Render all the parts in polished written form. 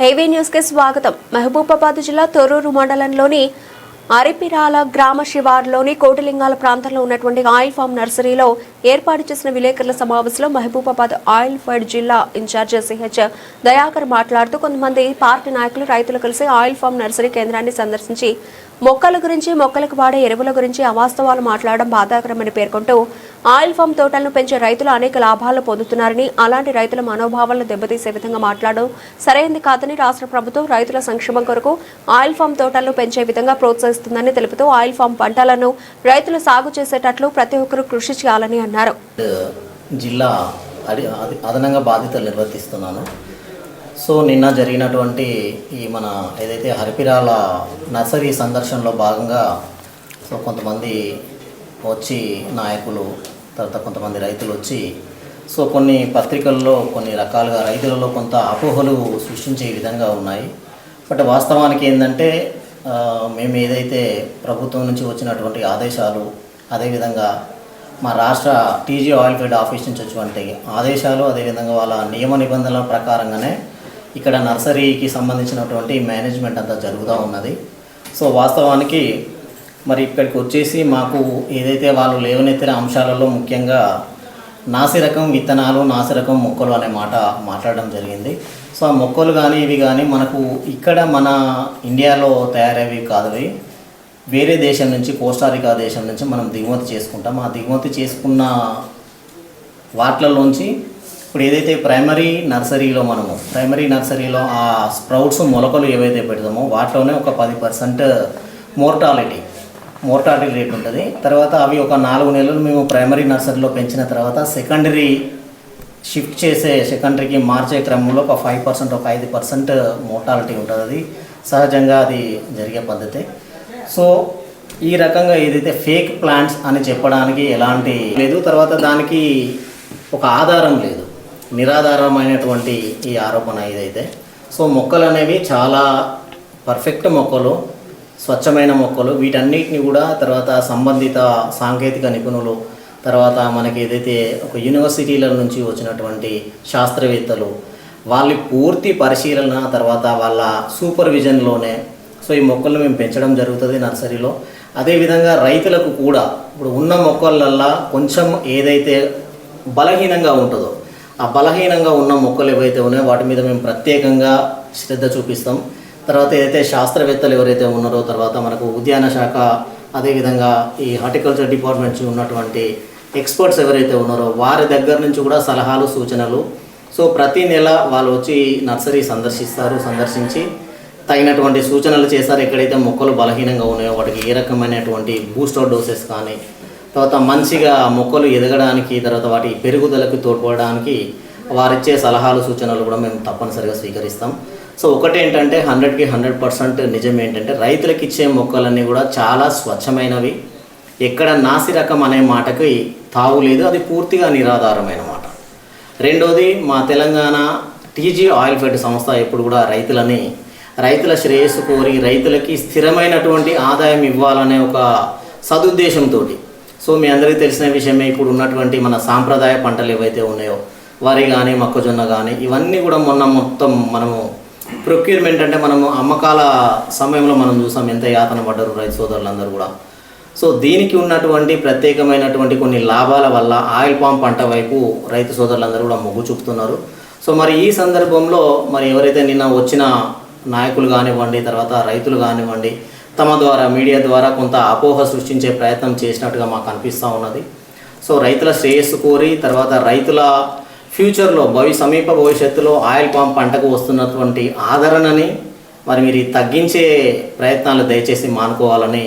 Highway news కి స్వాగతం. మహబూబాబాద్ జిల్లా తొర్రూరు మండలంలోని అరిపిరాల గ్రామ శివారులోని కోటిలింగాల ప్రాంతంలో ఉన్నటువంటి ఆయిల్ ఫామ్ నర్సరీలో ఏర్పాటు చేసిన విలేకరుల సమావేశంలో మహబూబాబాద్ ఆయిల్ ఫెడ్ జిల్లా ఇన్ఛార్జ్ సిహెచ్ దయాకర్ మాట్లాడుతూ కొంతమంది పార్టీ నాయకులు రైతులు కలిసి ఆయిల్ ఫామ్ నర్సరీ కేంద్రాన్ని సందర్శించి మొక్కల గురించి మొక్కలకు వాడే ఎరువుల గురించి అవాస్తవాలు మాట్లాడడం బాధాకరమని పేర్కొంటూ ఆయిల్ ఫామ్ తోటలను పెంచే రైతులు అనేక లాభాలు పొందుతున్నారని, అలాంటి రైతుల మనోభావాలను దెబ్బతీసే విధంగా మాట్లాడడం సరైంది కాదని, రాష్ట్ర ప్రభుత్వం రైతుల సంక్షేమం కొరకు ఆయిల్ ఫామ్ తోటలను పెంచే విధంగా ప్రోత్సహిస్తుందని తెలుపుతూ ఆయిల్ ఫామ్ పంటలను రైతులు సాగు చేసేటట్లు ప్రతి ఒక్కరూ కృషి చేయాలని అన్నారు. జిల్లా అదనంగా బాధ్యతలు నిర్వర్తిస్తున్నాను. సో నిన్న జరిగినటువంటి ఈ మన ఏదైతే హరిపిరాల నర్సరీ సందర్శనలో భాగంగా సో కొంతమంది వచ్చి నాయకులు, తర్వాత కొంతమంది రైతులు వచ్చి సో కొన్ని పత్రికల్లో కొన్ని రకాలుగా రైతులలో కొంత అపోహలు సృష్టించే విధంగా ఉన్నాయి. బట్ వాస్తవానికి ఏంటంటే మేము ఏదైతే ప్రభుత్వం నుంచి వచ్చినటువంటి ఆదేశాలు, అదేవిధంగా మా రాష్ట్ర టీజీ ఆయిల్ ఫెడ్ ఆఫీస్ నుంచి వచ్చినటువంటి ఆదేశాలు, అదేవిధంగా వాళ్ళ నియమ నిబంధనల ప్రకారంగానే ఇక్కడ నర్సరీకి సంబంధించినటువంటి మేనేజ్మెంట్ అంతా జరుగుతూ ఉన్నది. సో వాస్తవానికి మరి ఇక్కడికి వచ్చేసి మాకు ఏదైతే వాళ్ళు లేవనెత్తిన అంశాలలో ముఖ్యంగా నాసిరకం విత్తనాలు, నాసిరకం మొక్కలు అనే మాట మాట్లాడడం జరిగింది. సో ఆ మొక్కలు కానీ ఇవి కానీ మనకు ఇక్కడ మన ఇండియాలో తయారయ్యేవి కాదు, వేరే దేశం నుంచి, కోస్టారికా దేశం నుంచి మనం దిగుమతి చేసుకుంటాం. ఆ దిగుమతి చేసుకున్న వాటిలోంచి ఇప్పుడు ఏదైతే ప్రైమరీ నర్సరీలో ఆ స్ప్రౌట్స్ మొలకలు ఏవైతే పెడతామో వాటిలోనే ఒక 10% మోర్టాలిటీ రేట్ ఉంటుంది. తర్వాత అవి ఒక 4 నెలలు మేము ప్రైమరీ నర్సరీలో పెంచిన తర్వాత సెకండరీ షిఫ్ట్ చేసే సెకండరీకి మార్చే క్రమంలో ఒక 5% ఒక 5% మోర్టాలిటీ ఉంటుంది. అది సహజంగా అది జరిగే పద్ధతే. సో ఈ రకంగా ఏదైతే ఫేక్ ప్లాంట్స్ అని చెప్పడానికి ఎలాంటి లేదు, తర్వాత దానికి ఒక ఆధారం లేదు, నిరాధారమైనటువంటి ఈ ఆరోపణ ఇదైతే. సో మొక్కలు అనేవి చాలా పర్ఫెక్ట్ మొక్కలు, స్వచ్ఛమైన మొక్కలు. వీటన్నిటిని కూడా తర్వాత సంబంధిత సాంకేతిక నిపుణులు, తర్వాత మనకి ఏదైతే ఒక యూనివర్సిటీల నుంచి వచ్చినటువంటి శాస్త్రవేత్తలు, వాళ్ళ పూర్తి పరిశీలన తర్వాత వాళ్ళ సూపర్విజన్లోనే సో ఈ మొక్కలను మేము పెంచడం జరుగుతుంది నర్సరీలో. అదేవిధంగా రైతులకు కూడా ఇప్పుడు ఉన్న మొక్కలల్లో కొంచెం ఏదైతే బలహీనంగా ఉంటుందో ఆ బలహీనంగా ఉన్న మొక్కలు ఏవైతే ఉన్నాయో వాటి మీద మేము ప్రత్యేకంగా శ్రద్ధ చూపిస్తాం. తర్వాత ఏదైతే శాస్త్రవేత్తలు ఎవరైతే ఉన్నారో, తర్వాత మనకు ఉద్యాన శాఖ, అదేవిధంగా ఈ హార్టికల్చర్ డిపార్ట్మెంట్ ఉన్నటువంటి ఎక్స్పర్ట్స్ ఎవరైతే ఉన్నారో వారి దగ్గర నుంచి కూడా సలహాలు, సూచనలు. సో ప్రతి నెల వాళ్ళు వచ్చి నర్సరీ సందర్శించి తగినటువంటి సూచనలు చేస్తారు. ఎక్కడైతే మొక్కలు బలహీనంగా ఉన్నాయో వాటికి ఏ రకమైనటువంటి బూస్టర్ డోసెస్ కానీ, తర్వాత మంచిగా మొక్కలు ఎదగడానికి, తర్వాత వాటి పెరుగుదలకు తోడ్పడడానికి వారిచ్చే సలహాలు, సూచనలు కూడా మేము తప్పనిసరిగా స్వీకరిస్తాం. సో ఒకటేంటంటే 100కి 100% నిజం ఏంటంటే రైతులకు ఇచ్చే మొక్కలన్నీ కూడా చాలా స్వచ్ఛమైనవి, ఎక్కడ నాసిరకం అనే మాటకి తావు లేదు, అది పూర్తిగా నిరాధారమైన మాట. రెండోది, మా తెలంగాణ టీజీ ఆయిల్ ఫెడ్ సంస్థ ఎప్పుడు కూడా రైతుల శ్రేయస్సు కోరి రైతులకి స్థిరమైనటువంటి ఆదాయం ఇవ్వాలనే ఒక సదుద్దేశంతో, సో మీ అందరికీ తెలిసిన విషయమే, ఇప్పుడు ఉన్నటువంటి మన సాంప్రదాయ పంటలు ఏవైతే ఉన్నాయో వరి కానీ, మొక్కజొన్న కానీ, ఇవన్నీ కూడా మొత్తం మనము ప్రొక్యూర్మెంట్ అంటే మనము అమ్మకాల సమయంలో మనం చూసాం ఎంత యాతన పడ్డారు రైతు సోదరులందరూ కూడా. సో దీనికి ఉన్నటువంటి ప్రత్యేకమైనటువంటి కొన్ని లాభాల వల్ల ఆయిల్ పామ్ పంట వైపు రైతు సోదరులందరూ కూడా మొగ్గు చూపుతున్నారు. సో మరి ఈ సందర్భంలో మరి ఎవరైతే నిన్న వచ్చిన నాయకులు కానివ్వండి, తర్వాత రైతులు కానివ్వండి, తమ ద్వారా మీడియా ద్వారా కొంత అపోహ సృష్టించే ప్రయత్నం చేసినట్టుగా మాకు అనిపిస్తూ ఉన్నది. సో రైతుల శ్రేయస్సు కోరి, తర్వాత రైతుల ఫ్యూచర్లో సమీప భవిష్యత్తులో ఆయిల్ పామ్ పంటకు వస్తున్నటువంటి ఆదరణని మరి మీరు తగ్గించే ప్రయత్నాలు దయచేసి మానుకోవాలని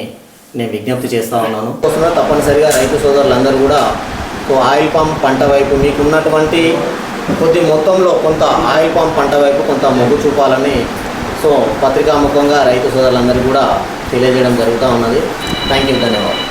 నేను విజ్ఞప్తి చేస్తూ ఉన్నాను. తప్పనిసరిగా రైతు సోదరులందరూ కూడా ఆయిల్ పామ్ పంట వైపు మీకున్నటువంటి కొద్ది మొత్తంలో కొంత ఆయిల్ పామ్ పంట వైపు కొంత మొగ్గు చూపాలని సో పత్రికాముఖంగా రైతు సోదరులందరూ కూడా తెలియజేయడం జరుగుతూ ఉన్నది. థ్యాంక్ యూ, ధన్యవాదాలు.